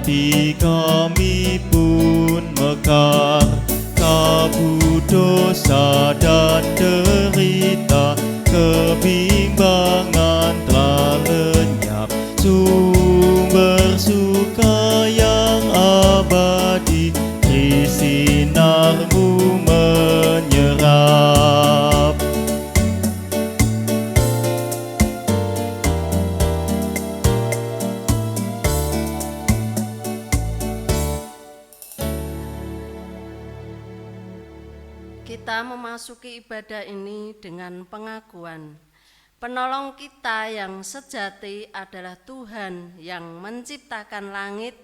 hati kami pun mekar, kabut dosa dan derita, kebimbangan telah lenyap, sumber suka yang abadi di sinar-Mu menyerap. Kita memasuki ibadah ini dengan pengakuan penolong kita yang sejati adalah Tuhan yang menciptakan langit,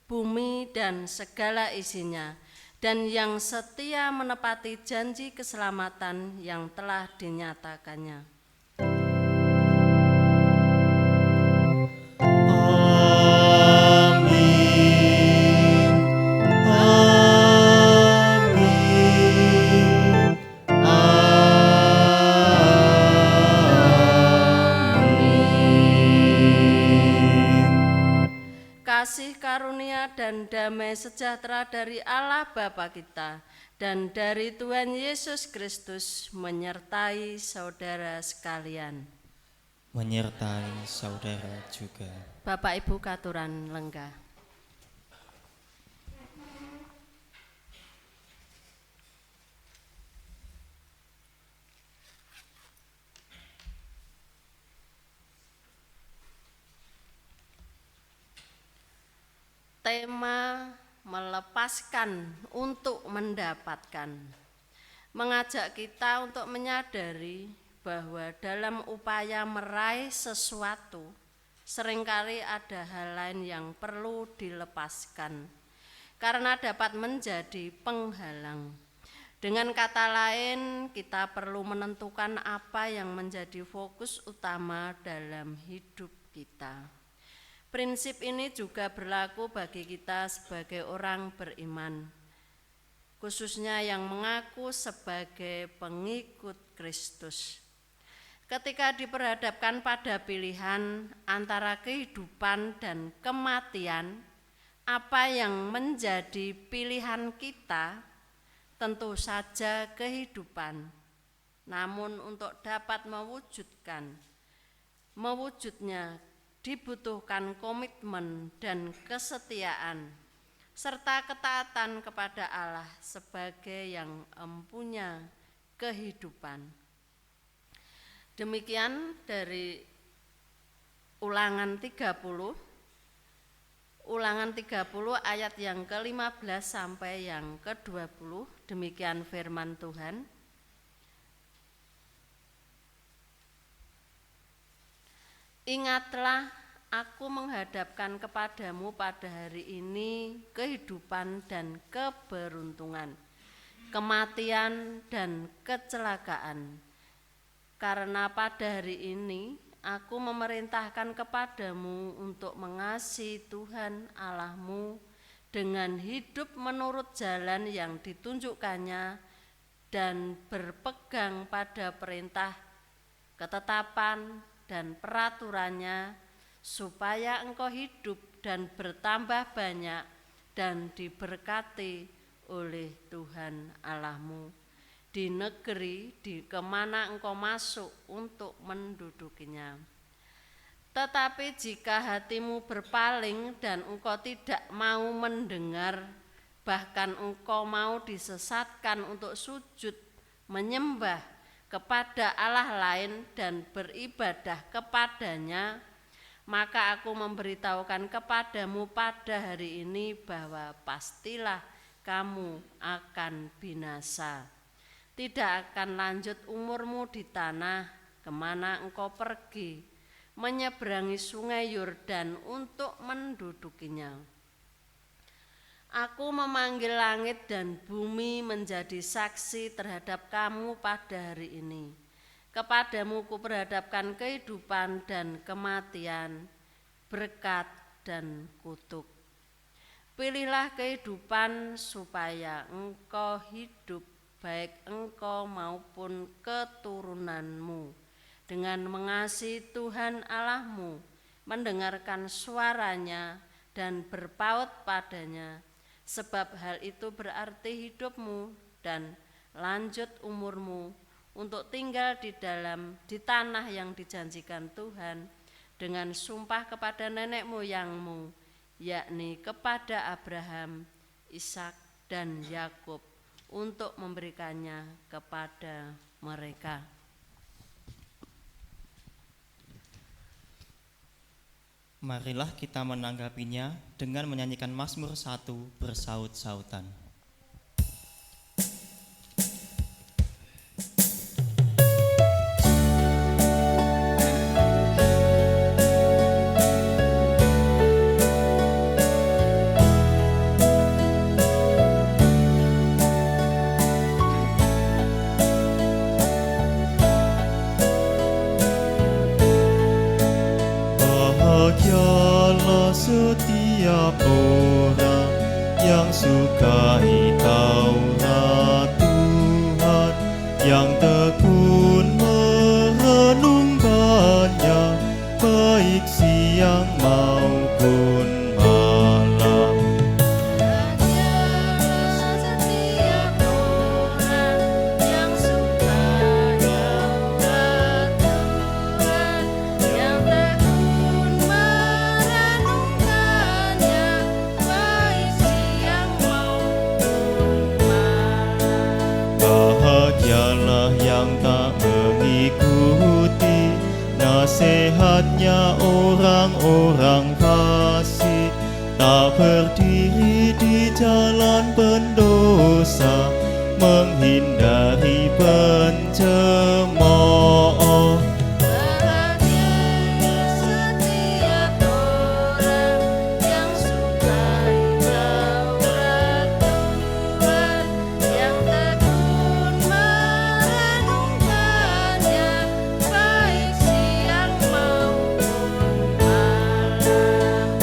bumi, dan segala isinya, dan yang setia menepati janji keselamatan yang telah dinyatakannya. Kasih karunia dan damai sejahtera dari Allah Bapa kita dan dari Tuhan Yesus Kristus menyertai saudara sekalian. Menyertai saudara juga. Bapak Ibu katuran lenggah. Tema melepaskan untuk mendapatkan mengajak kita untuk menyadari bahwa dalam upaya meraih sesuatu seringkali ada hal lain yang perlu dilepaskan karena dapat menjadi penghalang. Dengan kata lain, kita perlu menentukan apa yang menjadi fokus utama dalam hidup kita. Prinsip ini juga berlaku bagi kita sebagai orang beriman, khususnya yang mengaku sebagai pengikut Kristus. Ketika diperhadapkan pada pilihan antara kehidupan dan kematian, apa yang menjadi pilihan kita? Tentu saja kehidupan. Namun untuk dapat mewujudnya dibutuhkan komitmen dan kesetiaan, serta ketaatan kepada Allah sebagai yang empunya kehidupan. Demikian dari Ulangan 30 ayat yang ke-15 sampai yang ke-20, demikian firman Tuhan. Ingatlah, aku menghadapkan kepadamu pada hari ini kehidupan dan keberuntungan, kematian dan kecelakaan. Karena pada hari ini aku memerintahkan kepadamu untuk mengasihi Tuhan Allahmu dengan hidup menurut jalan yang ditunjukkannya dan berpegang pada perintah, ketetapan, dan peraturannya, supaya engkau hidup dan bertambah banyak dan diberkati oleh Tuhan Allahmu di negeri kemana engkau masuk untuk mendudukinya. Tetapi jika hatimu berpaling dan engkau tidak mau mendengar, bahkan engkau mau disesatkan untuk sujud menyembah kepada Allah lain dan beribadah kepadanya, maka aku memberitahukan kepadamu pada hari ini bahwa pastilah kamu akan binasa. Tidak akan lanjut umurmu di tanah kemana engkau pergi, menyeberangi sungai Yordan untuk mendudukinya. Aku memanggil langit dan bumi menjadi saksi terhadap kamu pada hari ini. Kepadamu kuperhadapkan kehidupan dan kematian, berkat dan kutuk. Pilihlah kehidupan supaya engkau hidup, baik engkau maupun keturunanmu, dengan mengasihi Tuhan Allahmu, mendengarkan suaranya, dan berpaut padanya, sebab hal itu berarti hidupmu dan lanjut umurmu untuk tinggal di tanah yang dijanjikan Tuhan dengan sumpah kepada nenek moyangmu, yakni kepada Abraham, Ishak, dan Yakub, untuk memberikannya kepada mereka. Marilah kita menanggapinya dengan menyanyikan Mazmur 1 bersaut-sautan. Bahagialah setiap orang yang sukai Taurat Tuhan, yang tekun merenungkannya, baik siang maupun malam. Bahagialah setiap orang yang sukai Taurat Tuhan, yang tekun merenungkannya, baik siang maupun malam. Bahagialah yang tak mengikuti nasihatnya orang-orang fasik, tak berdiri di jalan pendosa, menghindari pencemooh. Bahagialah setiap orang yang sukai Taurat Tuhan, yang tekun merenungkannya, baik siang maupun malam.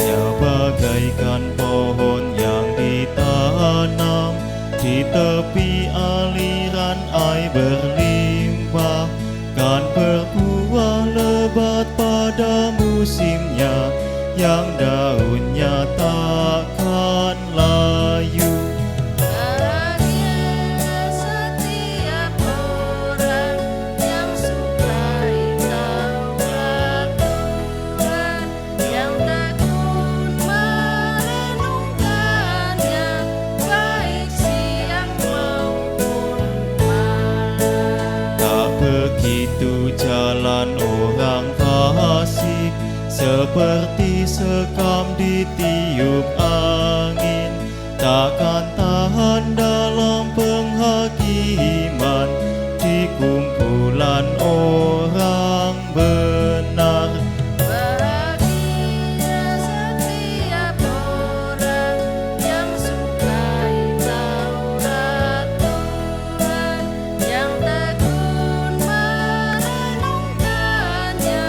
Ya, bagaikan pohon yang ditanam di tepi aliran air berlimpah, kan berbuah lebat pada musimnya, yang daunnya takkan layu. Bahagialah setiap orang yang sukai Taurat Tuhan, yang tekun merenungkannya, baik siang maupun malam. Tak begitu jalan orang fasik, seperti sekam ditiup angin, takkan tahan dalam penghakiman di kumpulan orang benar. Bahagia setiap orang yang sukai Taurat Tuhan, yang tekun merenungkannya,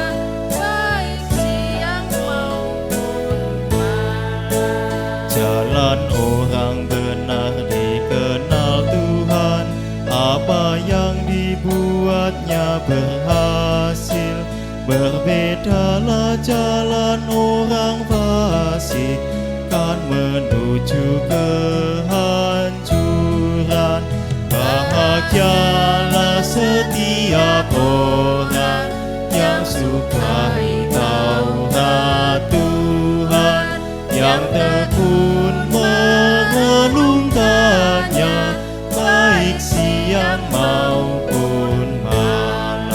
baik siang maupun malam. Jalan orang benar dikenal Tuhan, apa yang dibuatnya berhasil. Berbedalah jalan orang fasik, kan menuju kehancuran. Bahagialah setiap orang yang sukai Taurat Tuhan, yang tekun merenungkannya, baik siang maupun malam.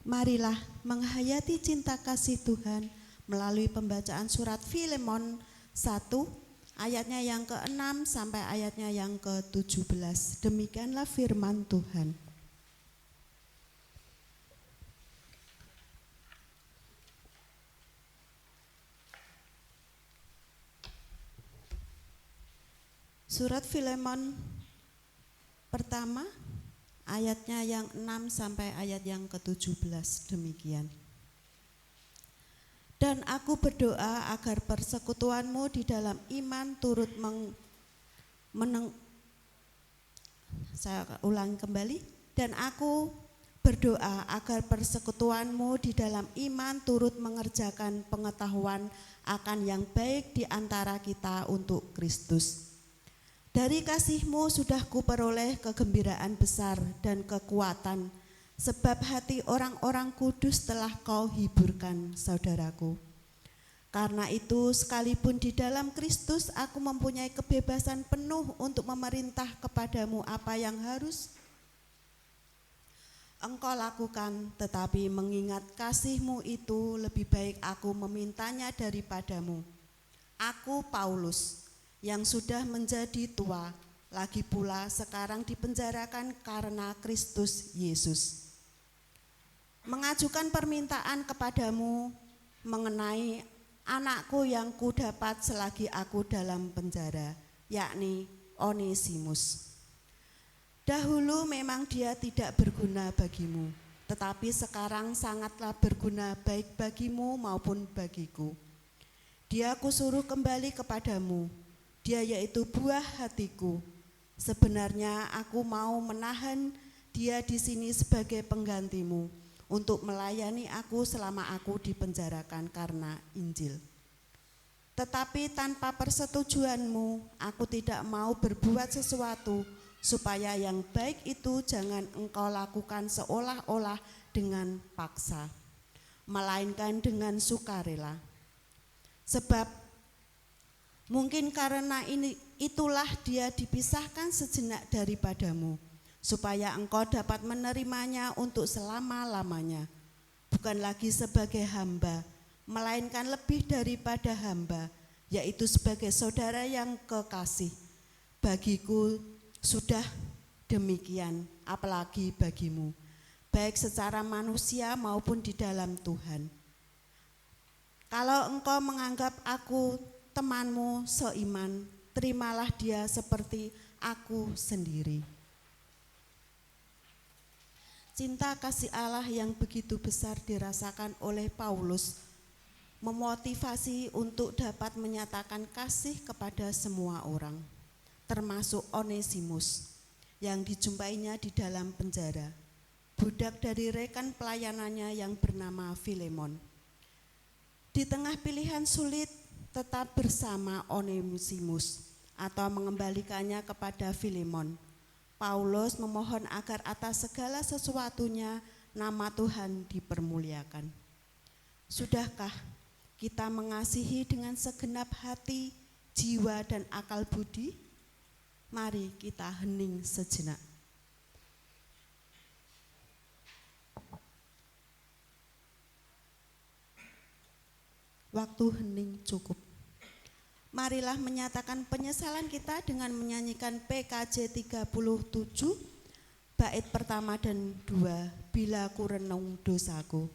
Marilah menghayati cinta kasih Tuhan melalui pembacaan surat Filemon 1 ayatnya yang ke-6 sampai ayatnya yang ke-17. Demikianlah firman Tuhan. Surat Filemon pertama ayatnya yang 6 sampai ayat yang ke-17 demikian. Dan aku berdoa agar persekutuanmu di dalam iman turut Saya ulangi kembali. Dan aku berdoa agar persekutuanmu di dalam iman turut mengerjakan pengetahuan akan yang baik di antara kita untuk Kristus. Dari kasih-Mu sudah kuperoleh kegembiraan besar dan kekuatan, sebab hati orang-orang kudus telah Kau hiburkan, saudaraku. Karena itu, sekalipun di dalam Kristus aku mempunyai kebebasan penuh untuk memerintah kepadamu apa yang harus Engkau lakukan, tetapi mengingat kasih-Mu itu lebih baik aku memintanya daripadamu. Aku Paulus, yang sudah menjadi tua, lagi pula sekarang dipenjarakan karena Kristus Yesus, mengajukan permintaan kepadamu mengenai anakku yang kudapat selagi aku dalam penjara, yakni Onesimus. Dahulu memang dia tidak berguna bagimu, tetapi sekarang sangatlah berguna baik bagimu maupun bagiku. Dia kusuruh kembali kepadamu. Dia yaitu buah hatiku. Sebenarnya aku mau menahan dia di sini sebagai penggantimu untuk melayani aku selama aku dipenjarakan karena Injil. Tetapi tanpa persetujuanmu, aku tidak mau berbuat sesuatu supaya yang baik itu jangan engkau lakukan seolah-olah dengan paksa, melainkan dengan sukarela. Sebab mungkin karena itulah dia dipisahkan sejenak daripadamu, supaya engkau dapat menerimanya untuk selama-lamanya, bukan lagi sebagai hamba, melainkan lebih daripada hamba, yaitu sebagai saudara yang kekasih. Bagiku sudah demikian, apalagi bagimu, baik secara manusia maupun di dalam Tuhan. Kalau engkau menganggap aku temanmu seiman, terimalah dia seperti aku sendiri. Cinta kasih Allah yang begitu besar dirasakan oleh Paulus memotivasi untuk dapat menyatakan kasih kepada semua orang, termasuk Onesimus yang dijumpainya di dalam penjara, budak dari rekan pelayanannya yang bernama Filemon. Di tengah pilihan sulit tetap bersama Onesimus atau mengembalikannya kepada Filemon, Paulus memohon agar atas segala sesuatunya nama Tuhan dipermuliakan. Sudahkah kita mengasihi dengan segenap hati, jiwa, dan akal budi? Mari kita hening sejenak. Waktu hening cukup. Marilah menyatakan penyesalan kita dengan menyanyikan PKJ 37, bait pertama dan 2, Bila ku renung dosaku.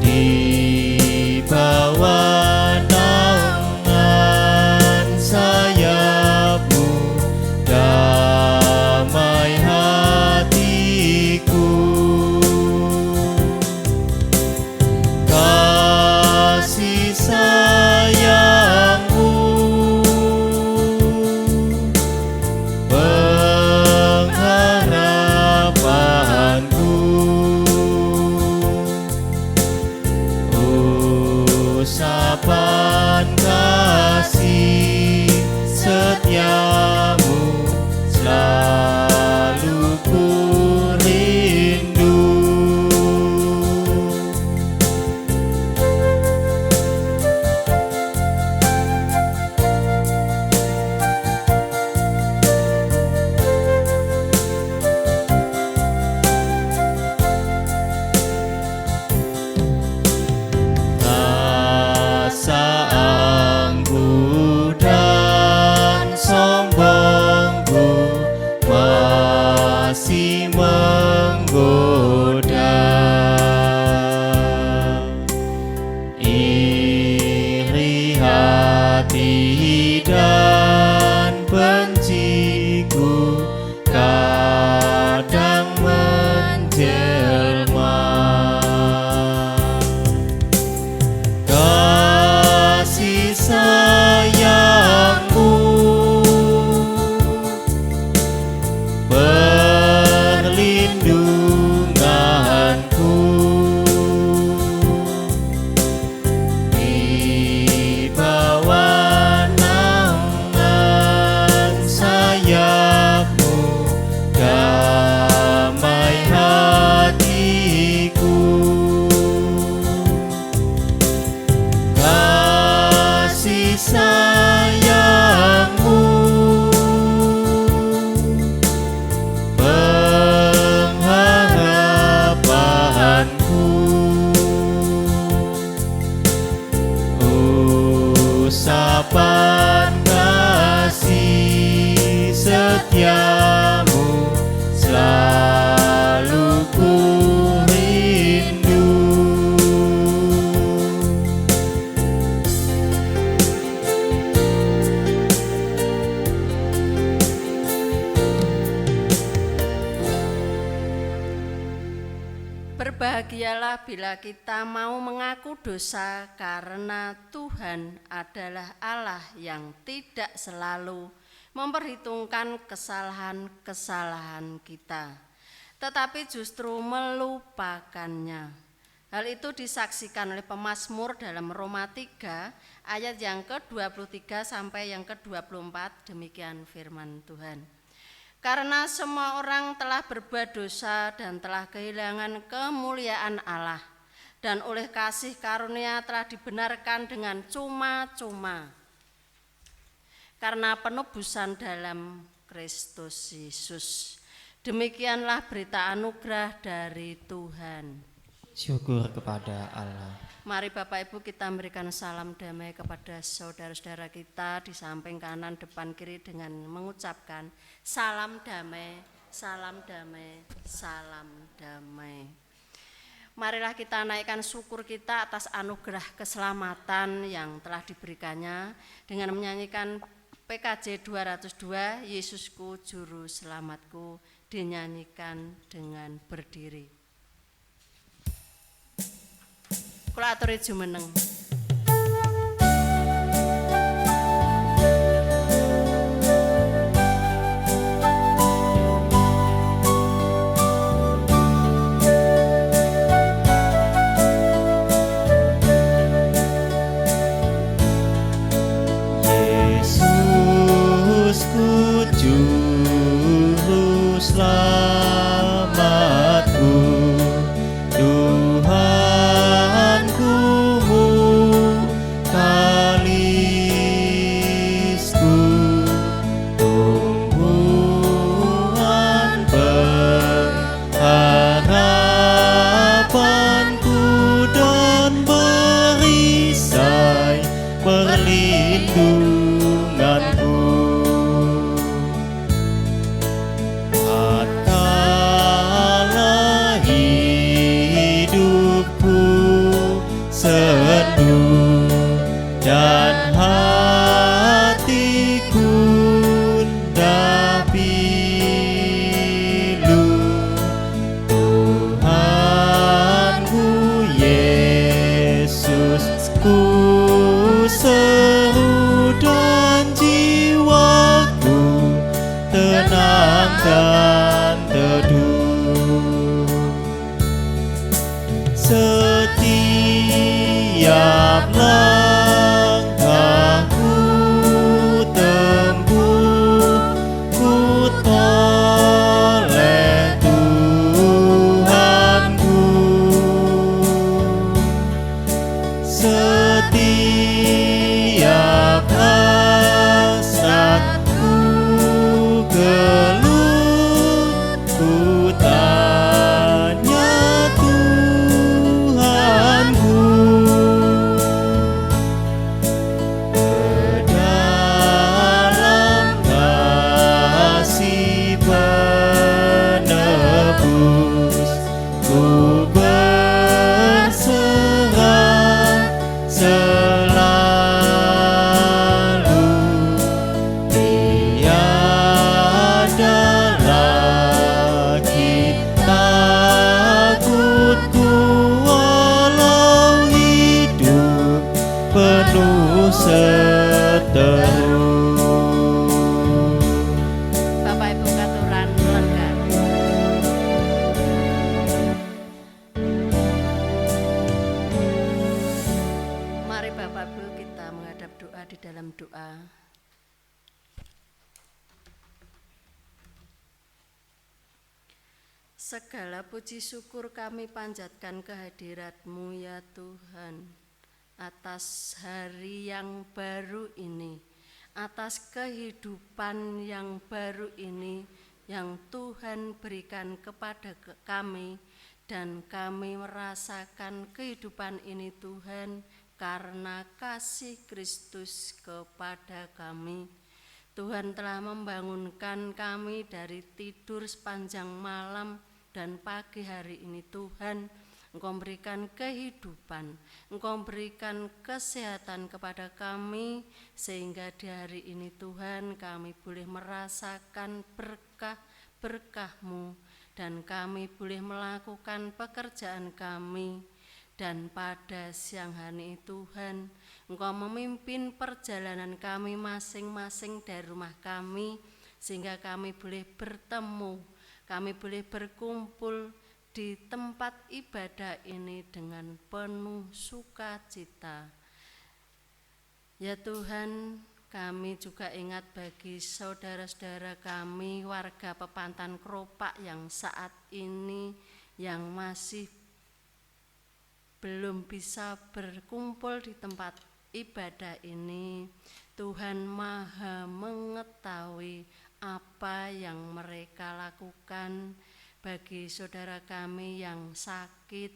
Di bawah naungan Sayang dan benciku kadang menjelma. Kasih sayangmu perlindunganku di bawah naungan sayapmu, damai hatiku. Kasih sayangmu pengharapanku, usapan kasih setiamu selalu ku rindu. Berbahagialah bila kita mau mengaku dosa, karena Tuhan adalah Allah yang tidak selalu memperhitungkan kesalahan-kesalahan kita, tetapi justru melupakannya. Hal itu disaksikan oleh pemazmur dalam Roma 3 ayat yang ke-23 sampai yang ke-24. Demikian firman Tuhan. Karena semua orang telah berbuat dosa dan telah kehilangan kemuliaan Allah, dan oleh kasih karunia telah dibenarkan dengan cuma-cuma karena penebusan dalam Kristus Yesus. Demikianlah berita anugerah dari Tuhan. Syukur kepada Allah. Mari Bapak Ibu kita memberikan salam damai kepada saudara-saudara kita di samping kanan, depan, kiri dengan mengucapkan salam damai, salam damai, salam damai. Marilah kita naikkan syukur kita atas anugerah keselamatan yang telah diberikannya dengan menyanyikan PKJ 202, Yesusku Juru Selamatku, dinyanyikan dengan berdiri. Kula aturi jumeneng. Yesusku Juru Selamatku, Tuhanku mukalisku, tumpuan pengharapanku dan perisai perlindunganku. Segala puji syukur kami panjatkan kehadirat-Mu ya Tuhan, atas hari yang baru ini, atas kehidupan yang baru ini yang Tuhan berikan kepada kami, dan kami merasakan kehidupan ini Tuhan karena kasih Kristus kepada kami. Tuhan telah membangunkan kami dari tidur sepanjang malam, dan pagi hari ini Tuhan, Engkau berikan kehidupan, Engkau berikan kesehatan kepada kami, sehingga di hari ini Tuhan kami boleh merasakan berkah-berkah-Mu, dan kami boleh melakukan pekerjaan kami. Dan pada siang hari ini Tuhan, Engkau memimpin perjalanan kami masing-masing dari rumah kami, sehingga kami boleh bertemu, kami boleh berkumpul di tempat ibadah ini dengan penuh sukacita. Ya Tuhan, kami juga ingat bagi saudara-saudara kami warga Pepantan Kropak yang saat ini yang masih belum bisa berkumpul di tempat ibadah ini. Tuhan Maha mengetahui apa yang mereka lakukan. Bagi saudara kami yang sakit,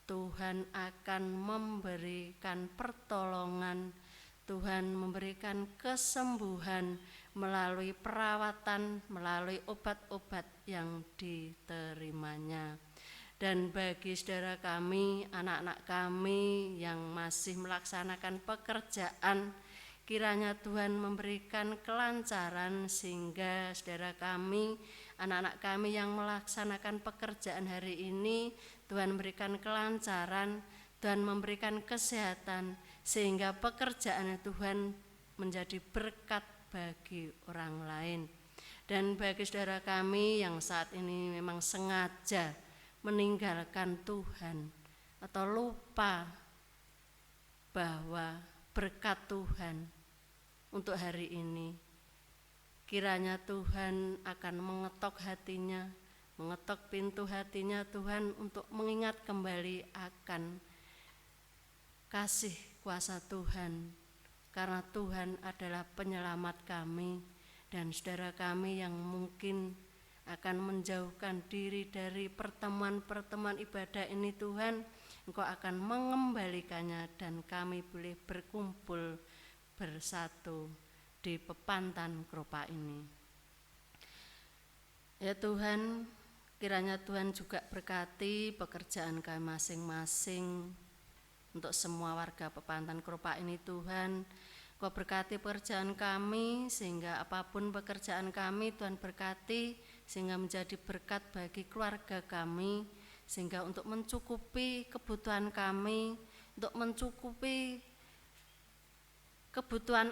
Tuhan akan memberikan pertolongan, Tuhan memberikan kesembuhan melalui perawatan, melalui obat-obat yang diterimanya. Dan bagi saudara kami, anak-anak kami yang masih melaksanakan pekerjaan, kiranya Tuhan memberikan kelancaran, sehingga saudara kami, anak-anak kami yang melaksanakan pekerjaan hari ini, Tuhan memberikan kelancaran, Tuhan memberikan kesehatan, sehingga pekerjaan Tuhan menjadi berkat bagi orang lain. Dan bagi saudara kami yang saat ini memang sengaja meninggalkan Tuhan atau lupa bahwa berkat Tuhan untuk hari ini, kiranya Tuhan akan mengetok hatinya, mengetok pintu hatinya Tuhan untuk mengingat kembali akan kasih kuasa Tuhan, karena Tuhan adalah penyelamat kami. Dan saudara kami yang mungkin akan menjauhkan diri dari pertemuan-pertemuan ibadah ini, Tuhan, Engkau akan mengembalikannya, dan kami boleh berkumpul bersatu di Pepantan Kropak ini. Ya Tuhan, kiranya Tuhan juga berkati pekerjaan kami masing-masing. Untuk semua warga Pepantan Kropak ini Tuhan, Engkau berkati pekerjaan kami, sehingga apapun pekerjaan kami Tuhan berkati, sehingga menjadi berkat bagi keluarga kami, sehingga untuk mencukupi kebutuhan kami, untuk mencukupi kebutuhan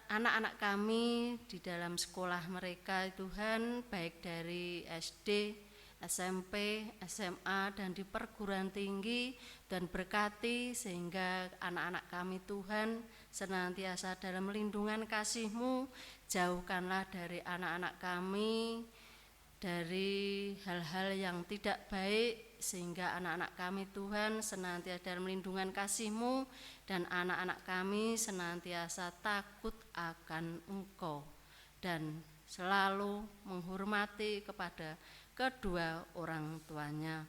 anak-anak kami di dalam sekolah mereka Tuhan, baik dari SD, SMP, SMA, dan di perguruan tinggi. Dan berkati sehingga anak-anak kami Tuhan senantiasa dalam lindungan kasih-Mu. Jauhkanlah dari anak-anak kami dari hal-hal yang tidak baik, sehingga anak-anak kami Tuhan senantiasa dalam lindungan kasih-Mu, dan anak-anak kami senantiasa takut akan Engkau dan selalu menghormati kepada kedua orang tuanya.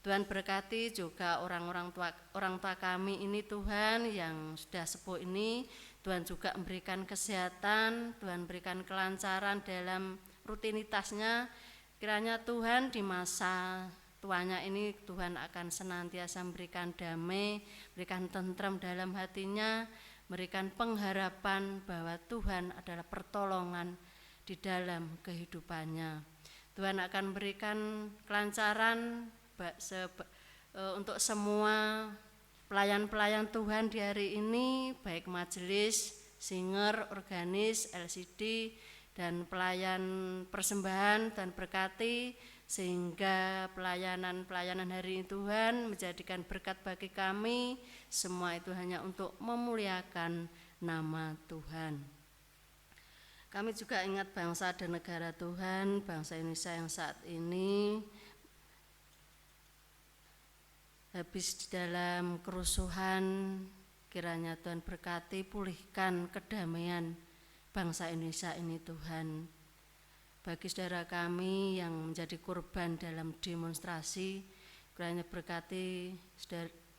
Tuhan berkati juga orang tua kami ini Tuhan yang sudah sepuh ini. Tuhan juga memberikan kesehatan, Tuhan berikan kelancaran dalam rutinitasnya. Kiranya Tuhan di masa tuanya ini Tuhan akan senantiasa memberikan damai, berikan tentram dalam hatinya, berikan pengharapan bahwa Tuhan adalah pertolongan di dalam kehidupannya. Tuhan akan berikan kelancaran untuk semua pelayan-pelayan Tuhan di hari ini, baik majelis, singer, organis, LCD, dan pelayan persembahan. Dan berkati sehingga pelayanan hari ini Tuhan menjadikan berkat bagi kami. Semua itu hanya untuk memuliakan nama Tuhan. Kami juga ingat bangsa dan negara Tuhan, bangsa Indonesia yang saat ini Habis di dalam kerusuhan, kiranya Tuhan berkati, pulihkan kedamaian bangsa Indonesia ini Tuhan. Bagi saudara kami yang menjadi korban dalam demonstrasi, kiranya berkati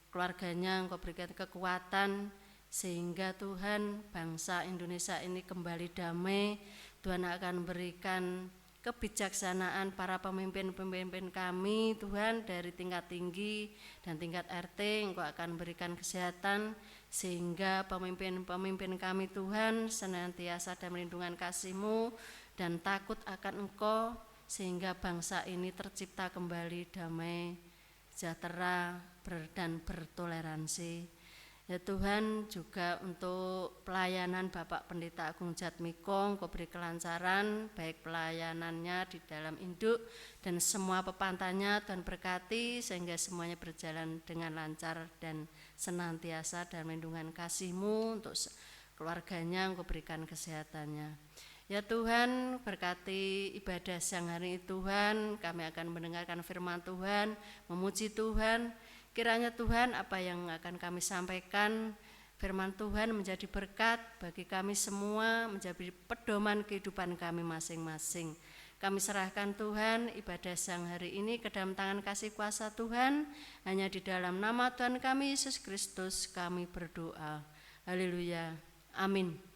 keluarganya, Engkau berikan kekuatan sehingga Tuhan bangsa Indonesia ini kembali damai. Tuhan akan berikan kebijaksanaan para pemimpin-pemimpin kami Tuhan dari tingkat tinggi dan tingkat RT. Engkau akan berikan kesehatan sehingga pemimpin-pemimpin kami Tuhan senantiasa dalam lindungan kasih-Mu dan takut akan Engkau, sehingga bangsa ini tercipta kembali damai, sejahtera dan bertoleransi. Ya Tuhan, juga untuk pelayanan Bapak Pendeta Agung Jatmiko, Engkau beri kelancaran baik pelayanannya di dalam induk dan semua pepantanya. Tuhan berkati sehingga semuanya berjalan dengan lancar dan senantiasa dalam lindungan kasih-Mu. Untuk keluarganya Engkau berikan kesehatannya. Ya Tuhan, berkati ibadah siang hari ini Tuhan, kami akan mendengarkan firman Tuhan, memuji Tuhan. Kiranya Tuhan apa yang akan kami sampaikan, firman Tuhan menjadi berkat bagi kami semua, menjadi pedoman kehidupan kami masing-masing. Kami serahkan Tuhan ibadah siang hari ini ke dalam tangan kasih kuasa Tuhan. Hanya di dalam nama Tuhan kami Yesus Kristus kami berdoa. Haleluya. Amin.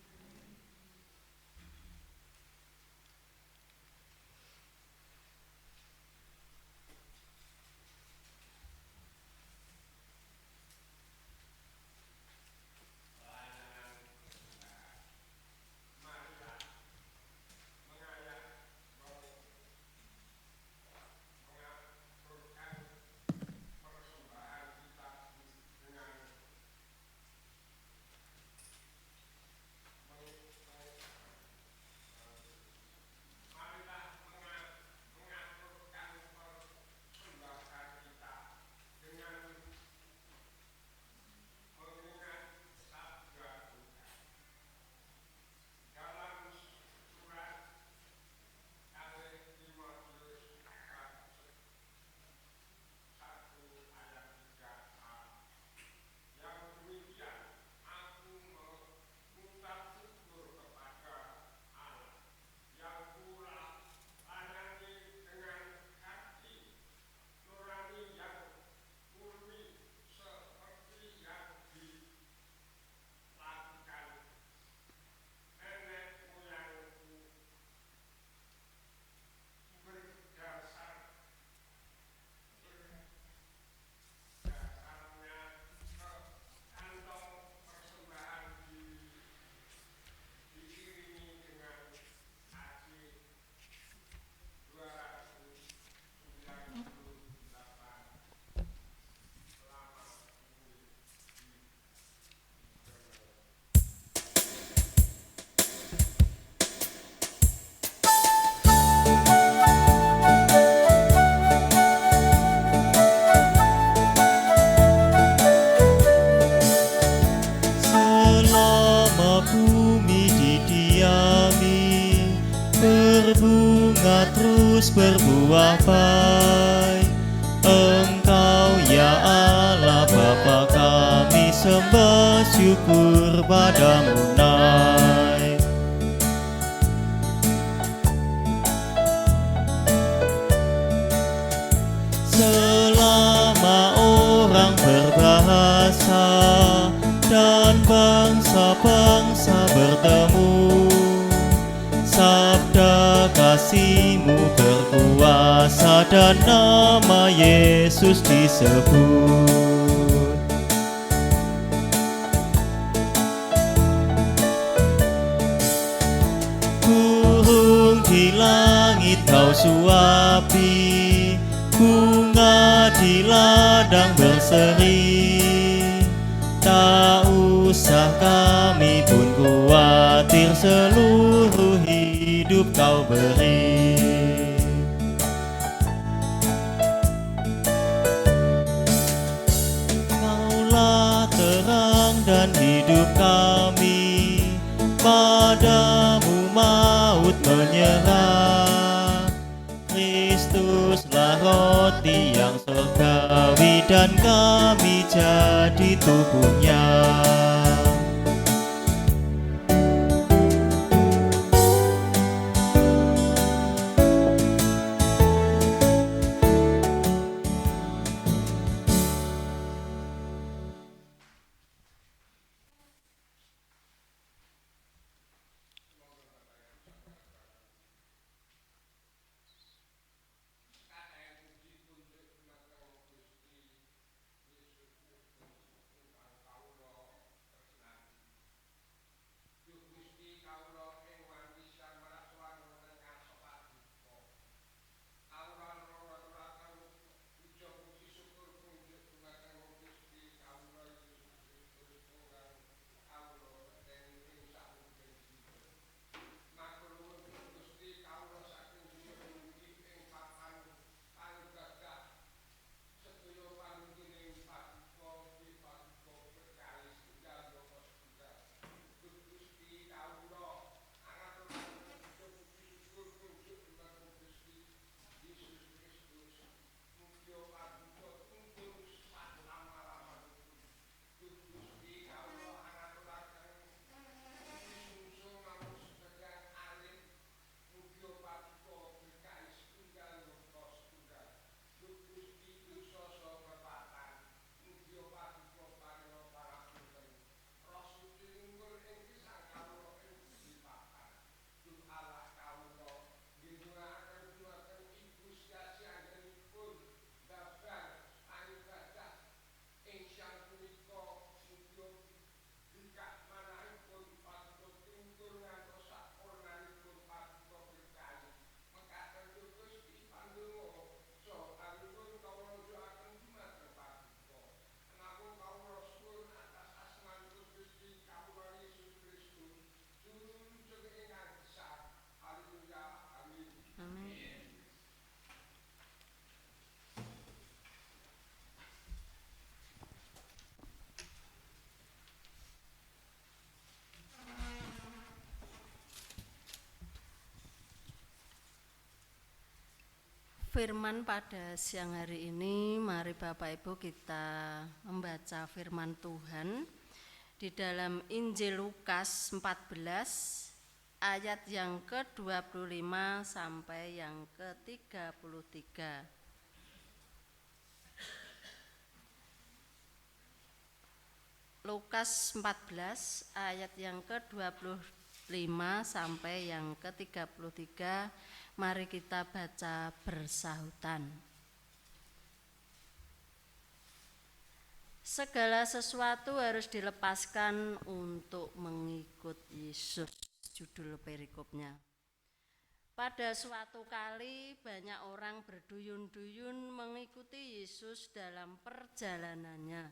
terus berbuah baik. Engkau ya Allah Bapa kami sembah syukur padamu naik. Selama orang berbahasa dan bangsa-bangsa bertemu, sabda kasih-Mu berkuasa dan nama Yesus disebut. Burung di langit Kau suapi, bunga di ladang berseri. Tak usah kami pun khawatir, seluruh hidup Kau beri. Kaulah terang dan hidup kami, padamu maut menyerah. Kristus Kristuslah roti yang surgawi dan kami jadi tubuhnya. Firman pada siang hari ini, mari Bapak Ibu kita membaca firman Tuhan di dalam Injil Lukas 14 ayat yang ke-25 sampai yang ke-33. Lukas 14 ayat yang ke-25 sampai yang ke-33. Mari kita baca bersahutan. Segala sesuatu harus dilepaskan untuk mengikut Yesus, judul perikopnya. Pada suatu kali banyak orang berduyun-duyun mengikuti Yesus dalam perjalanannya.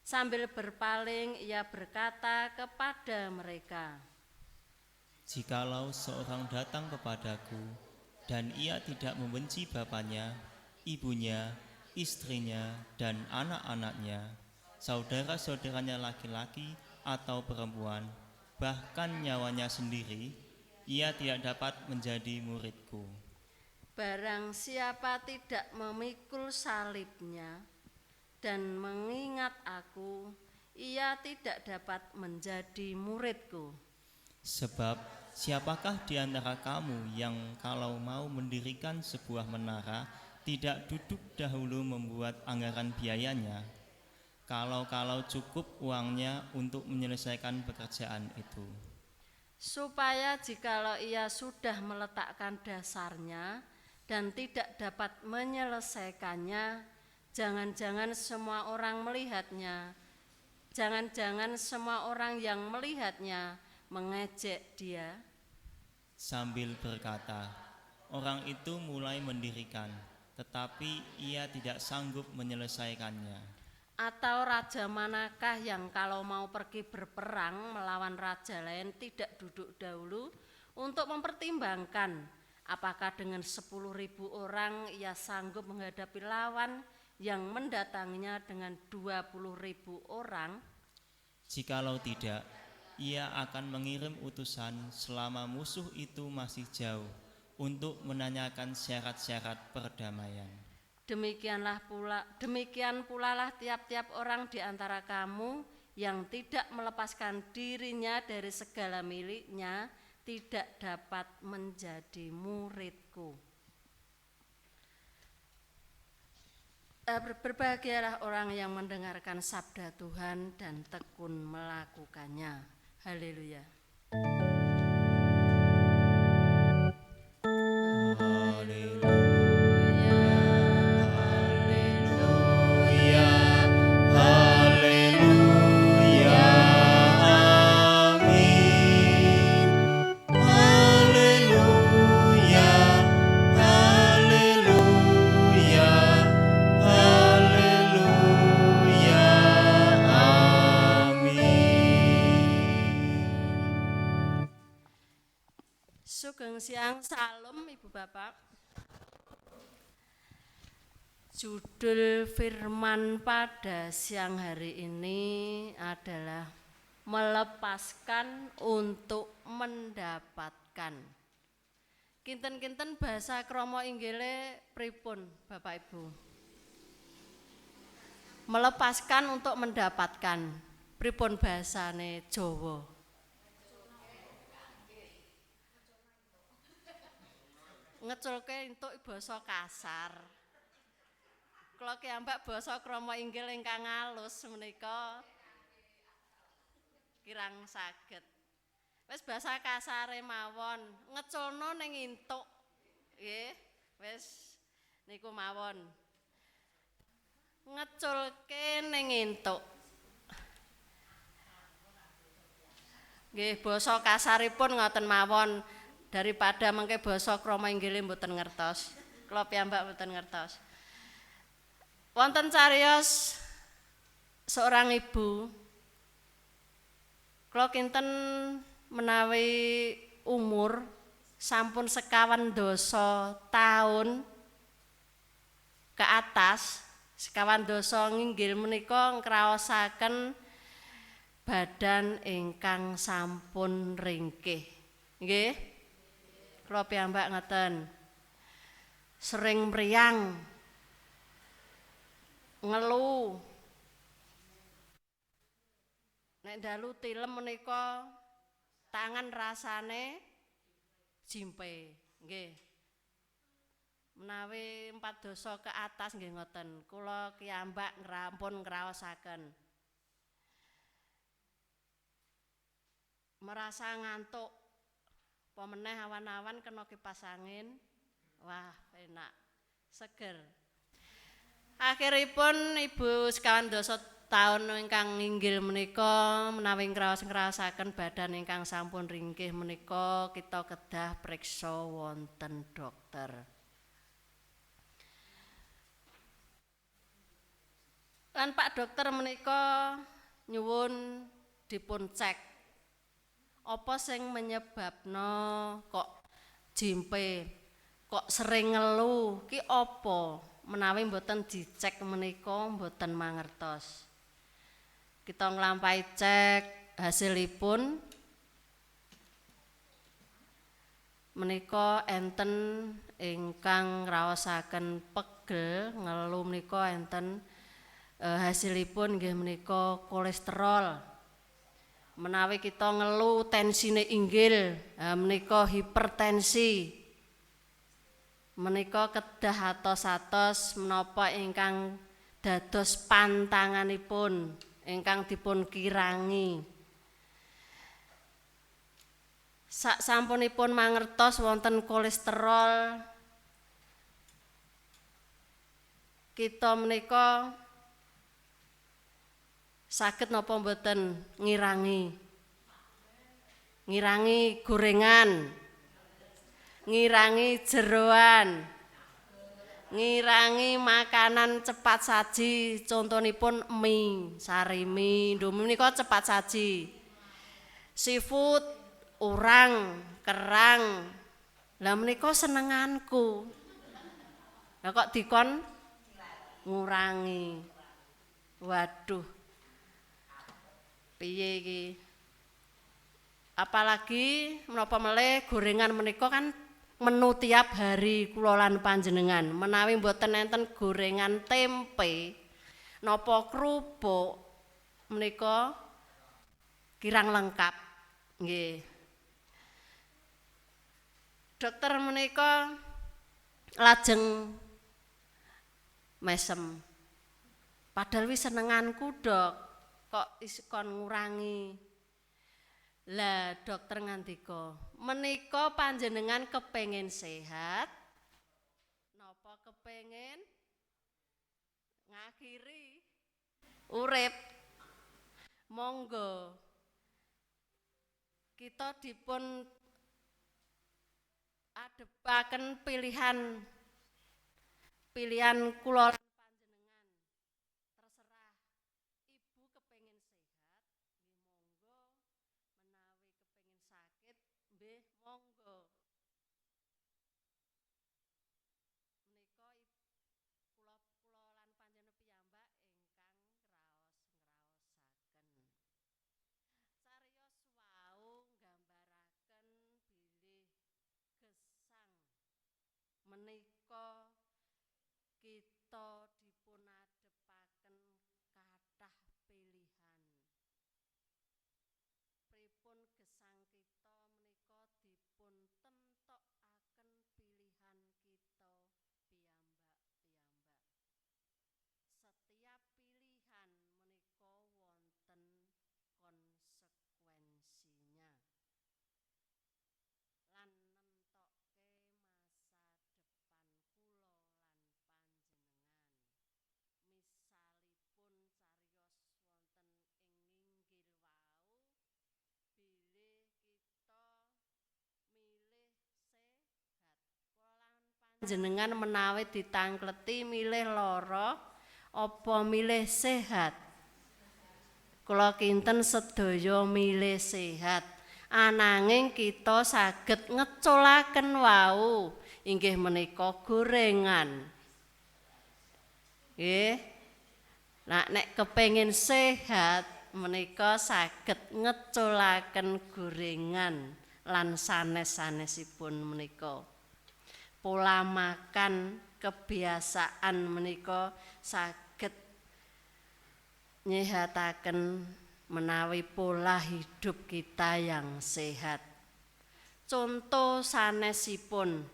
Sambil berpaling ia berkata kepada mereka, Jikalau seorang datang kepadaku dan ia tidak membenci bapaknya, ibunya, istrinya, dan anak-anaknya, saudara-saudaranya laki-laki atau perempuan, bahkan nyawanya sendiri, ia tidak dapat menjadi muridku. barang siapa tidak memikul salibnya dan mengingat aku, ia tidak dapat menjadi muridku. Sebab siapakah di antara kamu yang kalau mau mendirikan sebuah menara tidak duduk dahulu membuat anggaran biayanya? Kalau cukup uangnya untuk menyelesaikan pekerjaan itu. Supaya jikalau ia sudah meletakkan dasarnya dan tidak dapat menyelesaikannya, jangan-jangan semua orang yang melihatnya mengejek dia. Sambil berkata, orang itu mulai mendirikan, tetapi ia tidak sanggup menyelesaikannya. Atau raja manakah yang kalau mau pergi berperang melawan raja lain tidak duduk dahulu untuk mempertimbangkan apakah dengan 10.000 orang ia sanggup menghadapi lawan yang mendatanginya dengan 20.000 orang? Jikalau tidak, ia akan mengirim utusan selama musuh itu masih jauh untuk menanyakan syarat-syarat perdamaian. Demikian pula lah tiap-tiap orang di antara kamu yang tidak melepaskan dirinya dari segala miliknya tidak dapat menjadi muridku. Berbahagialah orang yang mendengarkan sabda Tuhan dan tekun melakukannya. Haleluya. Sugeng siang, salam Ibu Bapak. Judul firman pada siang hari ini adalah melepaskan untuk mendapatkan. Kinten-kinten bahasa krama inggile pripun Bapak Ibu? Melepaskan untuk mendapatkan. Pripun bahasane Jawa? Ngeculke entuk basa kasar. Kula kiambak basa krama inggil ingkang alus menika kirang saged. Wis basa kasare mawon, ngeculno ning entuk. Nggih, wis niku mawon. Ngeculke ning entuk. Nggih, basa kasaripun ngoten mawon. Daripada mengke basa krama inggile mboten ngertos. Kula piyambak mboten ngertos. Wonten cariyos seorang ibu. Kula kinten menawi umur sampun 50 tahun ke atas, 50 nginggil menika ngraosaken badan ingkang sampun ringkih. Nggih. Kula piyambak ngeten. Sering mriyang. Ngelu. Nek dalu tilem menika tangan rasane jimpe, nggih. Menawi 4 dosa ke atas nggih ngoten. Kula kiambak ngrampun ngraosaken. Merasa ngantuk. Pemeneh awan-awan kena kipas angin. Wah, enak. Seger. Akhiripun Ibu 50 tahun ingkang inggil menika menawi ngraos-ngraosaken badan ingkang sampun ringkih menika kita kedah priksa wonten dokter. Lan Pak dokter menika nyuwun dipun cek apa sing menyebabno kok jimpe, kok sering ngelu, ki apa? Menawi mboten dicek menika mboten mangertos. Kita nglampahi cek hasilipun menika enten ingkang ngraosaken pegel, ngelu menika enten hasilipun nggih menika kolesterol. Menawi kita ngelu tensine inggil, menika hipertensi. Menika kedah atos-atos menapa ingkang dados pantanganipun ingkang dipun kirangi. Sasampunipun mangertos wonten kolesterol, kita menika saged napa mboten ngirangi gorengan, ngirangi jeroan, ngirangi makanan cepat saji, contonipun mie, sarimi, indomie menika cepat saji. Seafood, urang, kerang. Lah menika senenganku. Lah kok dikon ngurangi. Waduh. Piye iki? Apalagi menapa meleh gorengan menika kan menu tiap hari kula lan panjenengan menawi mboten enten gorengan tempe napa kerupuk menika kirang lengkap nggih. Dokter menika lajeng mesem. Padahal wis senenganku, Dok. Kok kon ngurangi. Lah dokter ngandika, menika panjenengan kepengin sehat napa kepengin ngakhiri urip? Monggo kita dipun adepaken pilihan kula lan panjenengan. Terserah ibu kepengin sehat, nggih monggo. Menawi kepengin sakit, nggih monggo. Menika kula lan panjenengan piyambak ingkang ngraos-ngraosaken. Cariyos wau nggambaraken bilih gesang menika kita dipunadepaken kathah pilihan. Pripun gesang kita menika dipun temtokaken pilihan kita piyambak-piyambak. Setiap pilihan menika wonten konsekuensinya. Lan nemtokke masa depan kula lan panjenengan. Misalipun cariyos wonten ing inggil wau bilih kita milih sehat. Kula lan panjenengan menawi ditangkleti milih lara apa milih sehat? Kula kinten sedaya milih sehat. Ananging kita saged ngeculaken wau inggih menika gorengan. Nggih. Nah nek kepengin sehat menika saged ngeculaken gorengan lan sanes-sanesipun menika. Pola makan kebiasaan menika saged nyehataken menawi pola hidup kita yang sehat. Contoh sanesipun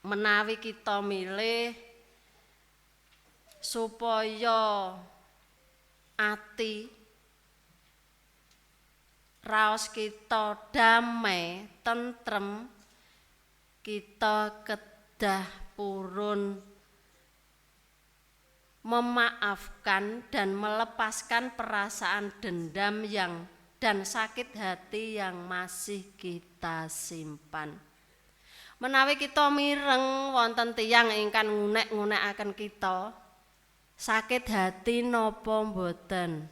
menawi kita milih supaya ati raos kita damai, tentrem, kita kedah purun memaafkan dan melepaskan perasaan dendam dan sakit hati yang masih kita simpan. Menawi kita mireng wonten tiyang ingkang ngunek-ngunekaken kita, sakit hati napa mboten?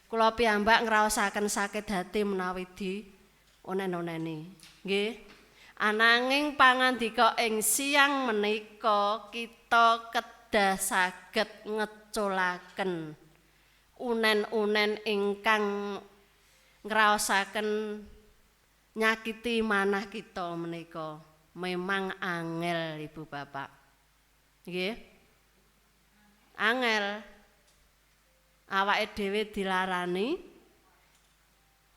Kula piyambak ngraosaken sakit hati menawi di onen-oneni. Nggih. Ananging pangandika ing siang menika kita kedah saged ngeculaken unen-unen ingkang ngraosaken nyakiti manah kita menika. Memang angel Ibu Bapak. Nggih. Angel. Awake dhewe dilarani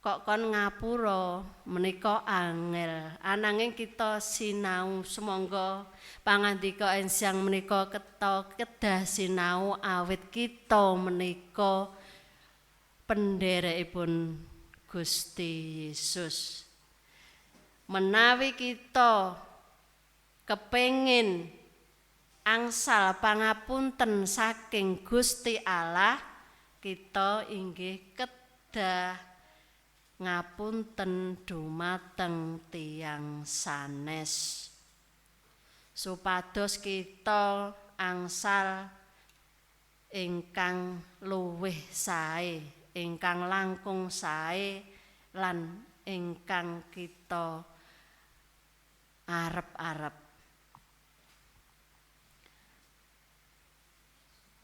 kok kon ngapura menika angel. Ananging kita sinau sumangga pangandika ensiang menika kedah sinau awit kita menika pendherekipun Gusti Yesus. Menawi kita kepengin angsal pangapunten saking Gusti Allah, kita inggih kedah ngapunten dumateng tiyang sanes supados kita angsal ingkang luwih sae, ingkang langkung sae lan ingkang kita arep-arep.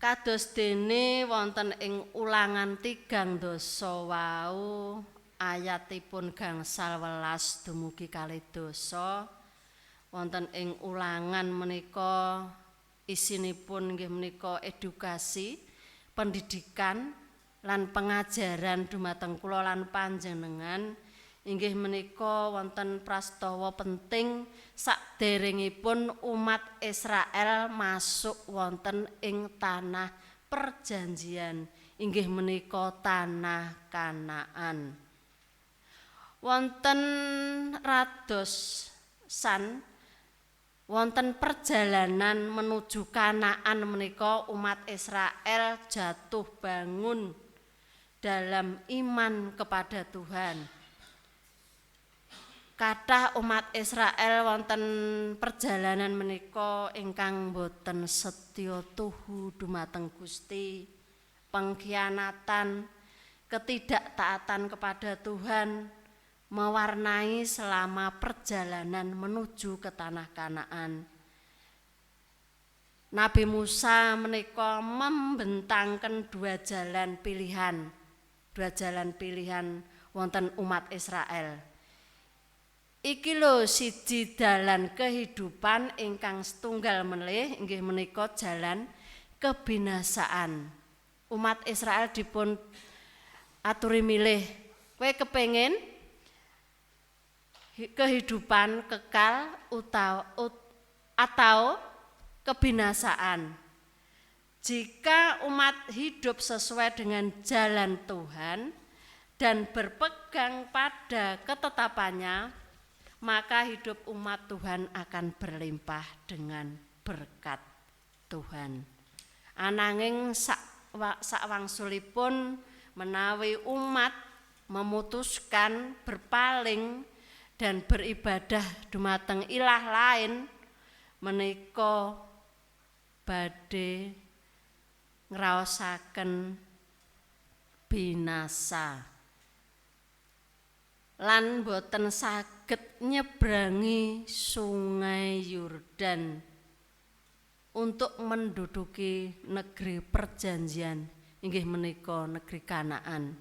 Kados dene wonten ing Ulangan 3 dosa wau ayatipun gangsal welas dumugi kalih dasa wonten ing Ulangan menika isinipun nggih menika edukasi, pendidikan lan pengajaran dumateng kula lan panjenengan inggih menika wonten prastawa penting sakderengipun umat Israel masuk wonten ing tanah perjanjian inggih menika tanah Kanaan. Wonten wonten perjalanan menuju Kanaan menika umat Israel jatuh bangun dalam iman kepada Tuhan. Kathah umat Israel wonten perjalanan menika ingkang boten setya tuhu dumateng Gusti, pengkhianatan, ketidaktaatan kepada Tuhan mewarnai selama perjalanan menuju ke tanah Kanaan. Nabi Musa menika membentangkan dua jalan pilihan wonten umat Israel. Iki lho siji dalan kehidupan ingkang setunggal melih inggih menika jalan kebinasaan. Umat Israel dipun aturi milih, kowe kepengin kehidupan kekal atau kebinasaan. Jika umat hidup sesuai dengan jalan Tuhan dan berpegang pada ketetapannya, maka hidup umat Tuhan akan berlimpah dengan berkat Tuhan. Ananging sakwangsulipun menawi umat memutuskan berpaling dan beribadah dumateng ilah lain menika badhe ngraosaken binasa lan boten saged nyebrangi Sungai Yordan untuk menduduki negeri perjanjian inggih menika negeri Kanaan.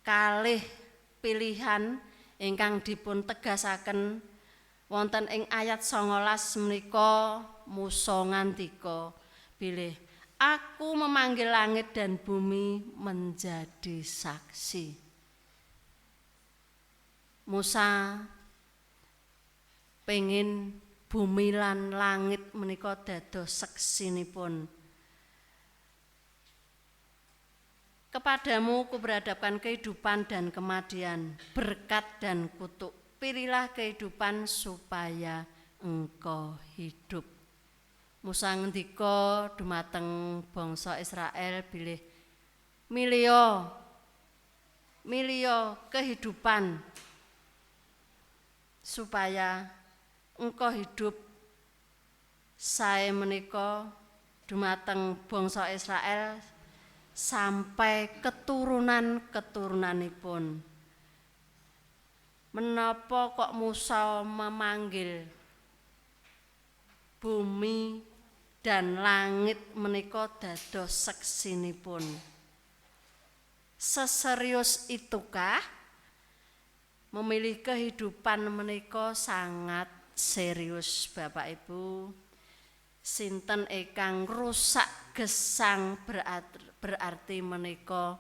Kalih pilihan ingkang dipun tegasaken wonten ing ayat 19 menika Musa ngandika, "Bilih aku memanggil langit dan bumi menjadi saksi." Musa pengin bumi lan langit menika dados seksinipun. Kepadamu kuberadabkan kehidupan dan kematian, berkat dan kutuk. Pilihlah kehidupan supaya engkau hidup. Musa ngendika dumateng bangsa Israel bilih milio kehidupan supaya engkau hidup. Sae menika dumateng bangsa Israel sampai keturunan-keturunanipun. Menapa kok Musa memanggil bumi dan langit menika dados seksinipun? Seserius itukah memilih kehidupan menika? Sangat serius Bapak Ibu. Sinten ingkang rusak gesang berarti menika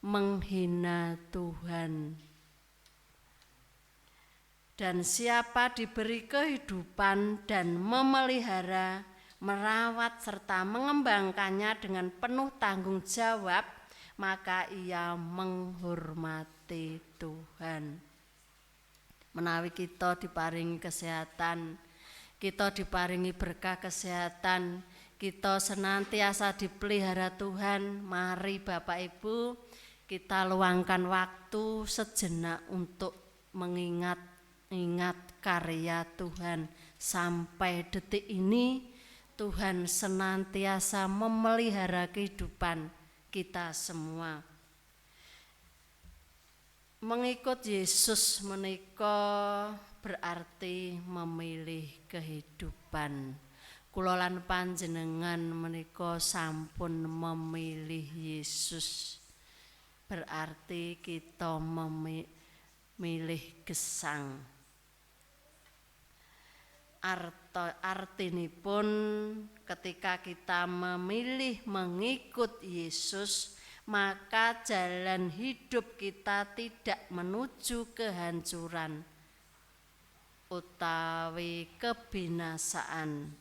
menghina Tuhan. Dan siapa diberi kehidupan dan memelihara, merawat serta mengembangkannya dengan penuh tanggung jawab, maka ia menghormati Tuhan. Menawi kita diparingi kesehatan, kita diparingi berkah kesehatan, kita senantiasa dipelihara Tuhan, mari Bapak Ibu kita luangkan waktu sejenak untuk mengingat karya Tuhan. Sampai detik ini Tuhan senantiasa memelihara kehidupan kita semua. Mengikut Yesus menika berarti memilih kehidupan. Kula lan panjenengan menika sampun memilih Yesus. berarti kita memilih gesang. Artinipun ketika kita memilih mengikut Yesus, maka jalan hidup kita tidak menuju kehancuran utawi kebinasaan.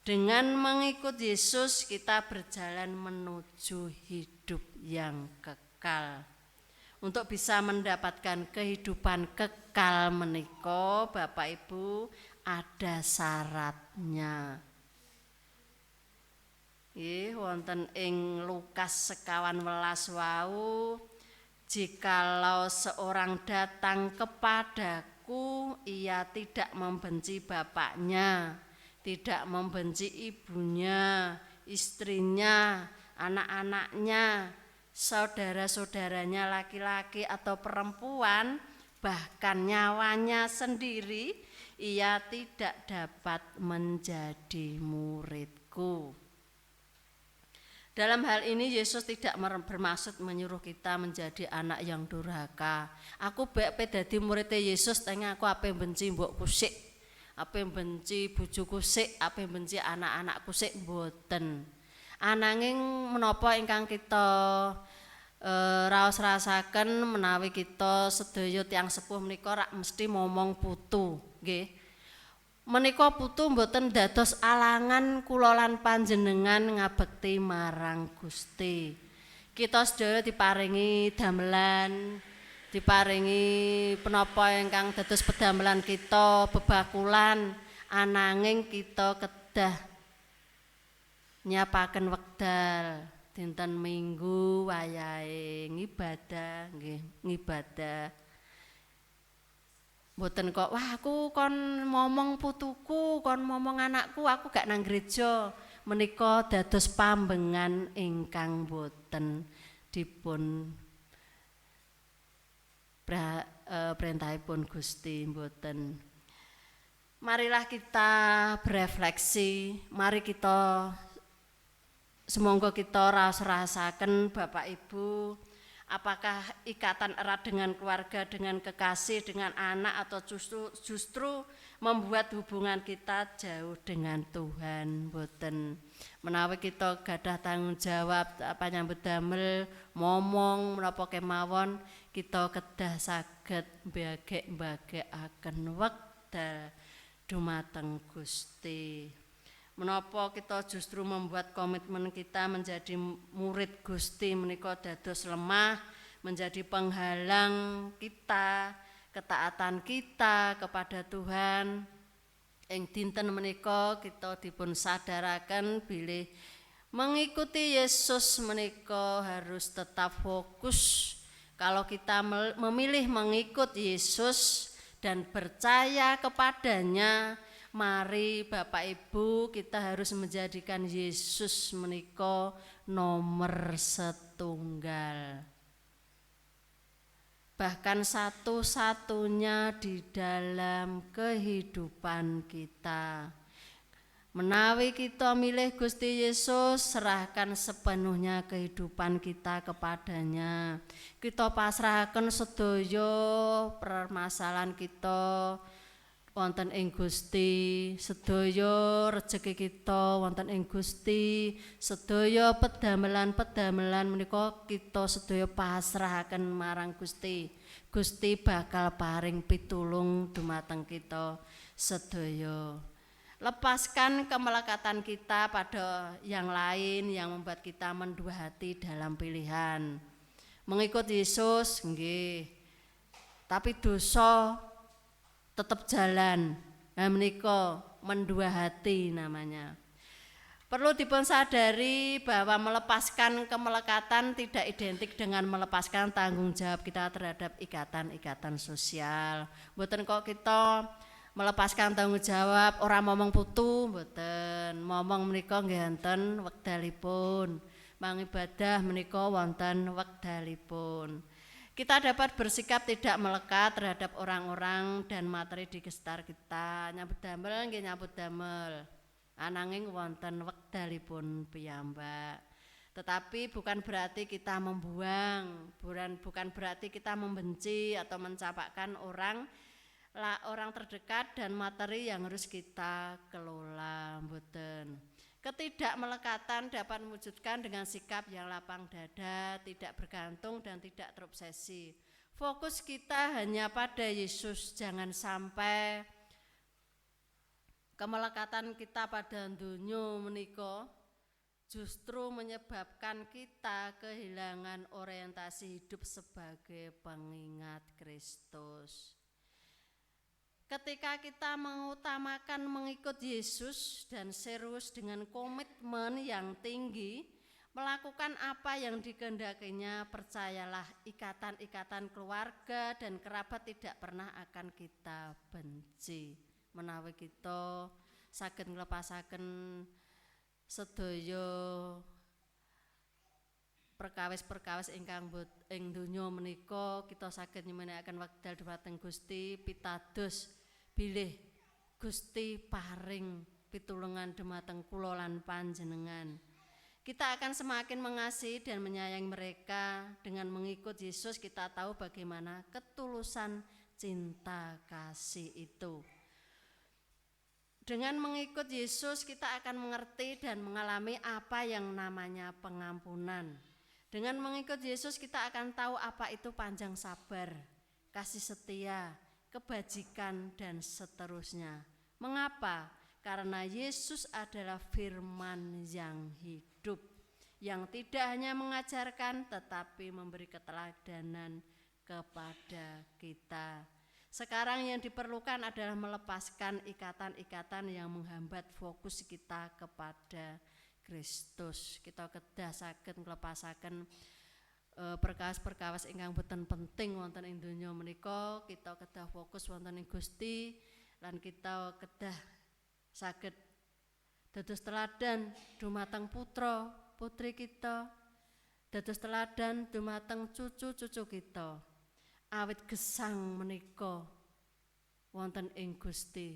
Dengan mengikut Yesus kita berjalan menuju hidup yang kekal. Untuk bisa mendapatkan kehidupan kekal menika, Bapak Ibu, ada syaratnya. Wonten ing Lukas 11 wau, jikalau seorang datang kepadaku, ia tidak membenci bapaknya, tidak membenci ibunya, istrinya, anak-anaknya, saudara-saudaranya laki-laki atau perempuan, bahkan nyawanya sendiri, ia tidak dapat menjadi muridku. Dalam hal ini Yesus tidak bermaksud menyuruh kita menjadi anak yang durhaka. Aku bae dadi muridé Yesus, tengah aku ape benci mbokku sik, ape benci bojoku sik, ape benci anak-anakku sik, mboten. Ananging menapa ingkang kita raos-rasaken menawi kita sedaya tiyang sepuh menika rak mesti momong putu, nggih. Menika putu mboten dados alangan kula lan panjenengan ngabekti marang Gusti. Kita sedaya diparingi damelan, diparingi penapa ingkang dados pedamelan kita, bebakulan, ananging kita kedah nyapaken wekdal dinten Minggu wayahe ngibadah, nggih, ngibadah. Mboten kok, wah aku kon momong putuku, kon momong anakku, aku gak nang gereja. Menika dados pambengan ingkang boten dipun perintahipun Gusti, mboten. Marilah kita berefleksi, mari kita semoga kita rasaken Bapak Ibu, apakah ikatan erat dengan keluarga, dengan kekasih, dengan anak, atau justru membuat hubungan kita jauh dengan Tuhan. Boten menawi kita gadah tanggung jawab apa nyambut damel, momong menapa kemawon, kita kedah saged mbagekaken wekdal dumateng Gusti. Menapa kita justru membuat komitmen kita menjadi murid Gusti menika dados lemah, menjadi penghalang kita, ketaatan kita kepada Tuhan. Ing dinten menika kita dipun sadaraken bilih mengikuti Yesus menika harus tetap fokus. Kalau kita memilih mengikut Yesus dan percaya kepadanya, mari Bapak Ibu kita harus menjadikan Yesus menika nomor setunggal. Bahkan satu-satunya di dalam kehidupan kita. Menawi kita milih Gusti Yesus, serahkan sepenuhnya kehidupan kita kepadanya. Kita pasrahkan sedaya permasalahan kita wonten ing Gusti, sedaya rejeki kita wonten ing Gusti, sedaya pedamelan-pedamelan menika kita sedaya pasrahaken marang Gusti. Gusti bakal paring pitulung dumateng kita sedaya. Lepaskan kemelekatan kita pada yang lain yang membuat kita mendua hati dalam pilihan. Mengikut Yesus nggih. Tapi dosa tetap jalan. Nah menika mendua hati namanya. Perlu dipun sadari bahwa melepaskan kemelekatan tidak identik dengan melepaskan tanggung jawab kita terhadap ikatan-ikatan sosial. Mboten kok kita melepaskan tanggung jawab ora momong putu, mboten. Momong menika nggih wonten wekdalipun. Mangibadah menika wonten wekdalipun. Kita dapat bersikap tidak melekat terhadap orang-orang dan materi di sekitar kita. Nyambut damel nggih nyambut damel. Ananging wonten wekdalipun piyambak. Tetapi bukan berarti kita membuang, bukan berarti kita membenci atau mencampakkan orang terdekat dan materi yang harus kita kelola, mboten. Ketidakmelekatan dapat mewujudkan dengan sikap yang lapang dada, tidak bergantung dan tidak terobsesi. Fokus kita hanya pada Yesus, jangan sampai kemelekatan kita pada dunia menika justru menyebabkan kita kehilangan orientasi hidup sebagai pengingat Kristus. Ketika kita mengutamakan mengikut Yesus dan serius dengan komitmen yang tinggi, melakukan apa yang dikehendakinya, percayalah ikatan-ikatan keluarga dan kerabat tidak pernah akan kita benci. Menawi kita saged nglepasaken sedaya perkawis-perkawis ingkang ing donya menika, kita saged nyumenaken wekdal dhumateng Gusti, pitados bilih Gusti paring pitulungan dhumateng kula lan panjenengan. Kita akan semakin mengasihi dan menyayangi mereka. Dengan mengikut Yesus kita tahu bagaimana ketulusan cinta kasih itu. Dengan mengikut Yesus kita akan mengerti dan mengalami apa yang namanya pengampunan. Dengan mengikut Yesus kita akan tahu apa itu panjang sabar, kasih setia, kebajikan dan seterusnya. Mengapa? Karena Yesus adalah firman yang hidup, yang tidak hanya mengajarkan tetapi memberi keteladanan kepada kita. Sekarang yang diperlukan adalah melepaskan ikatan-ikatan yang menghambat fokus kita kepada Kristus. Kita kedah saged nglepasaken perkawis-perkawis ingkang boten penting wonten ing donya menika. Kita kedah fokus wonten ing Gusti lan kita kedah saged dados teladan dumateng putra putri kita, dados teladan dumateng cucu-cucu kita. Awit gesang menika wonten ing Gusti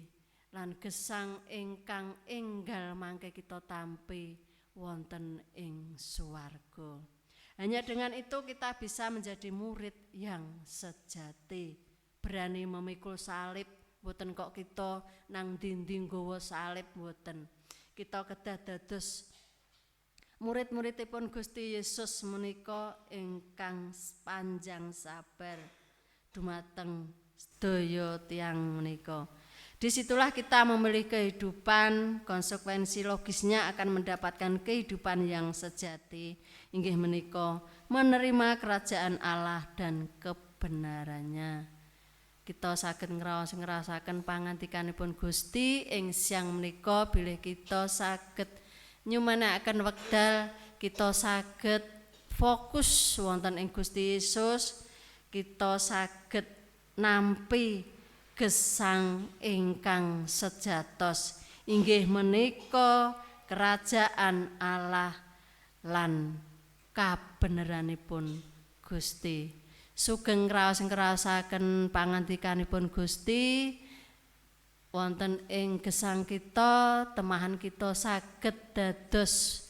lan gesang ingkang enggal mangke kita tampi wonten ing swarga. Hanya dengan itu kita bisa menjadi murid yang sejati, berani memikul salib, mboten kok kita nang dinding nggawa salib, mboten. Kita kedah dados murid-muridipun Gusti Yesus menika ingkang panjang sabar dumateng sedaya tiyang menika. Disitulah kita memilih kehidupan, konsekuensi logisnya akan mendapatkan kehidupan yang sejati, inggih menika menerima kerajaan Allah dan kebenarannya. Kita saged ngraosaken pangandikanipun Gusti ing siang menika bilih kita saged nyumenakaken wekdal, kita saged fokus wonten ing Gusti Yesus. Kita saged nampi gesang ingkang sejatos, inggih menika kerajaan Allah lan kabeneranipun Gusti. Sugeng ngraosaken pangandikanipun Gusti wonten ing gesang kita, temahan kita saged dados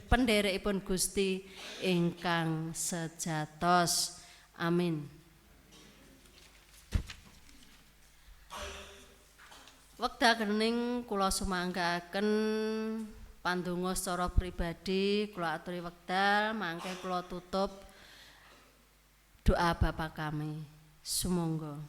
penderekipun Gusti ingkang sejatos. Amin. Wekdal kening kula sumanggaken pandonga secara pribadi, kula aturi wekdal mangke kula tutup doa Bapa kami. Sumangga.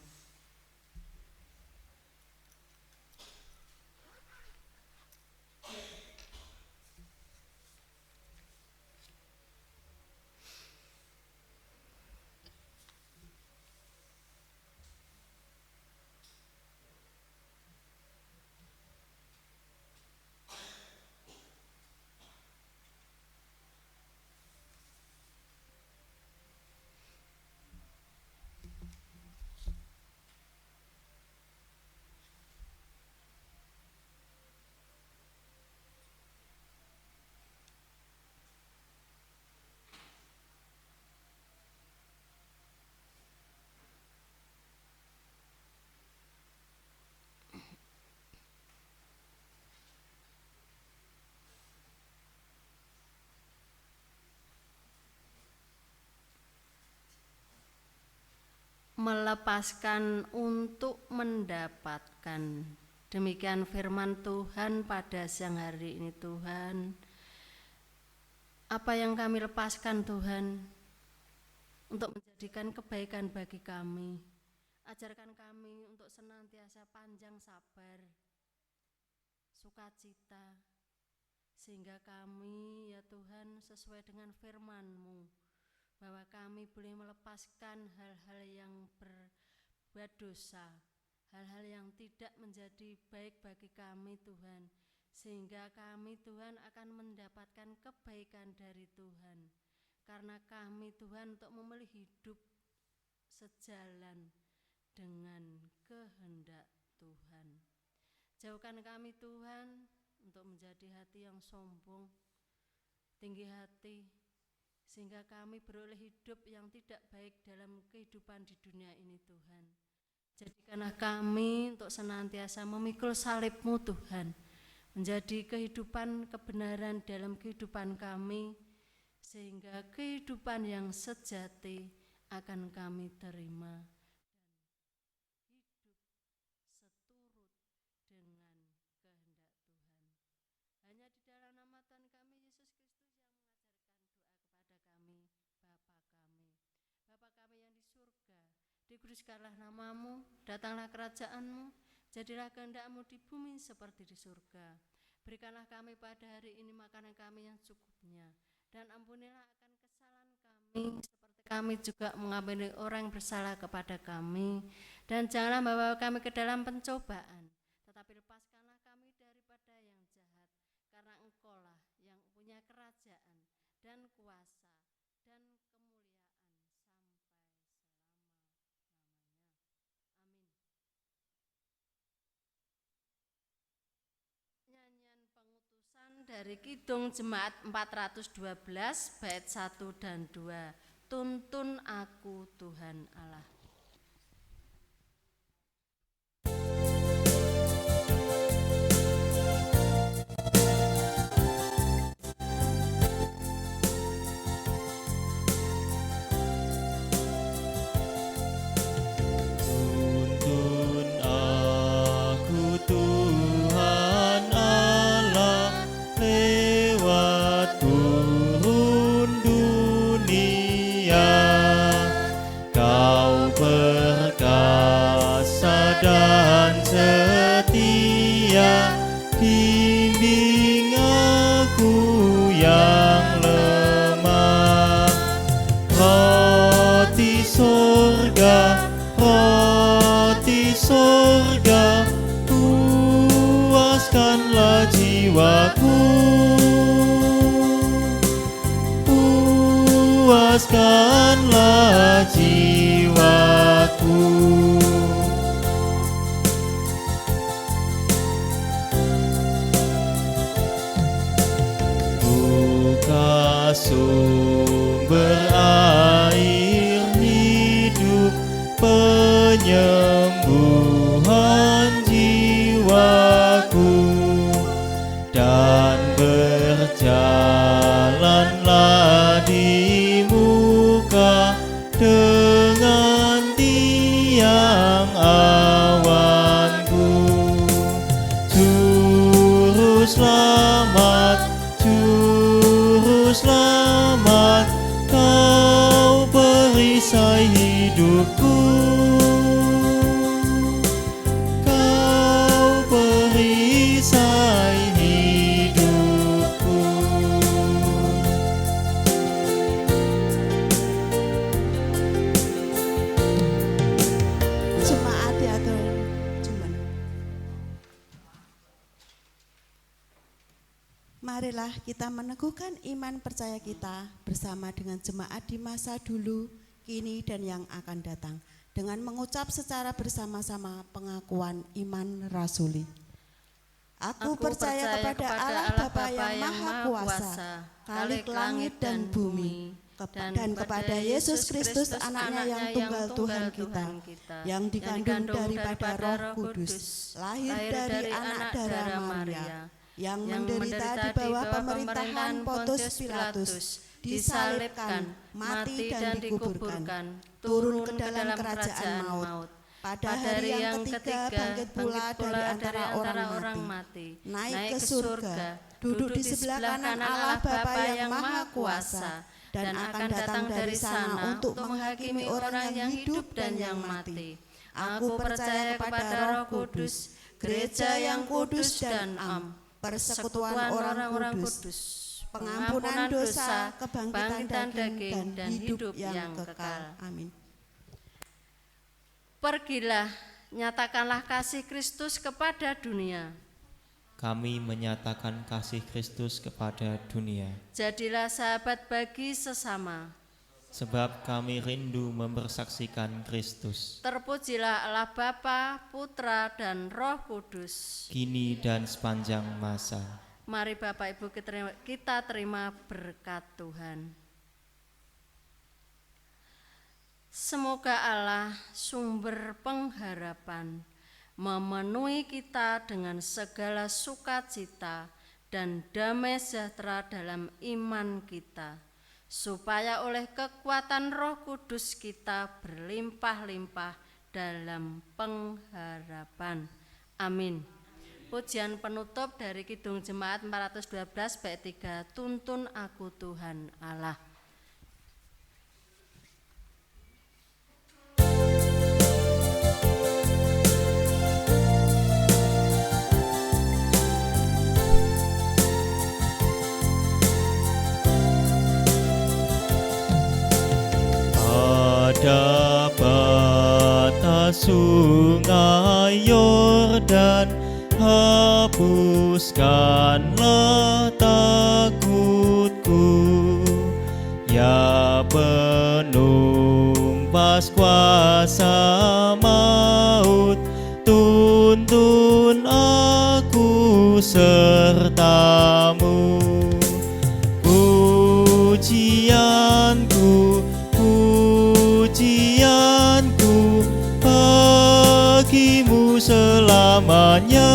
melepaskan untuk mendapatkan. Demikian firman Tuhan pada siang hari ini Tuhan. Apa yang kami lepaskan Tuhan untuk menjadikan kebaikan bagi kami. Ajarkan kami untuk senantiasa panjang sabar, sukacita, sehingga kami ya Tuhan sesuai dengan firman-Mu, bahwa kami boleh melepaskan hal-hal yang berbuat dosa, hal-hal yang tidak menjadi baik bagi kami Tuhan, sehingga kami Tuhan akan mendapatkan kebaikan dari Tuhan, karena kami Tuhan untuk memilih hidup sejalan dengan kehendak Tuhan. Jauhkan kami Tuhan untuk menjadi hati yang sombong, tinggi hati, sehingga kami beroleh hidup yang tidak baik dalam kehidupan di dunia ini Tuhan. Jadikanlah kami untuk senantiasa memikul salib-Mu Tuhan, menjadi kehidupan kebenaran dalam kehidupan kami, sehingga kehidupan yang sejati akan kami terima. Dikuduskanlah nama-Mu, datanglah kerajaan-Mu, jadilah kehendak-Mu di bumi seperti di surga. Berikanlah kami pada hari ini makanan kami yang cukupnya, dan ampunilah akan kesalahan kami, seperti kami juga mengampuni orang yang bersalah kepada kami. Dan janganlah membawa kami ke dalam pencobaan, tetapi lepaskanlah kami daripada yang jahat, karena Engkau-lah yang punya kerajaan dan kuasa dan dari Kidung Jemaat 412 bait 1 dan 2. Tuntun aku Tuhan Allah. Tuntun aku Tuhan Allah, lewat gurun dunia. Kau perkasa dan setia, bimbing aku yang lemah. Roti sorga, puaskanlah jiwaku, puaskanlah jiwaku. Buka sumber air hidup, penyembuhan jiwaku, dan berjalanlah di muka dengan tiang awanku. Juru selamat, Kau perisai hidupku, Kau perisai hidupku. Jemaat diatur cuman. Marilah kita meneguhkan iman percaya kita bersama dengan jemaat di masa dulu, kini, dan yang akan datang, dengan mengucap secara bersama-sama pengakuan iman rasuli. Aku percaya kepada Allah Bapa yang Maha Kuasa, Khalik langit dan bumi, dan kepada Yesus Kristus anaknya yang tunggal Tuhan kita, yang dikandung daripada Roh Kudus, lahir dari anak darah Maria, yang menderita di bawah pemerintahan Pontius Pilatus, disalibkan, mati dan dikuburkan, turun ke dalam kerajaan maut. Pada hari yang ketiga bangkit pula dari antara orang mati, naik ke surga, duduk di sebelah kanan Allah Bapa yang Maha Kuasa, dan akan datang dari sana untuk menghakimi orang yang hidup dan yang mati. Aku percaya kepada Roh Kudus, gereja yang kudus dan am, persekutuan orang kudus, pengampunan dosa, kebangkitan daging, dan hidup yang kekal. Amin. Pergilah, nyatakanlah kasih Kristus kepada dunia. Kami menyatakan kasih Kristus kepada dunia, Jadilah sahabat bagi sesama. sebab kami rindu mempersaksikan Kristus, Terpujilah Allah Bapa, Putra, dan Roh Kudus. kini dan sepanjang masa. Mari Bapak Ibu kita terima berkat Tuhan. Semoga Allah, sumber pengharapan, memenuhi kita dengan segala sukacita dan damai sejahtera dalam iman kita, supaya oleh kekuatan Roh Kudus kita berlimpah-limpah dalam pengharapan. Amin. Pujian penutup dari Kidung Jemaat 412 bait 3, Tuntun Aku Tuhan Allah. Pada batas sungai Yordan, hapuskanlah takutku. Ya penumpas kuasa maut, tuntun aku sertamu. Pujianku bagimu selamanya.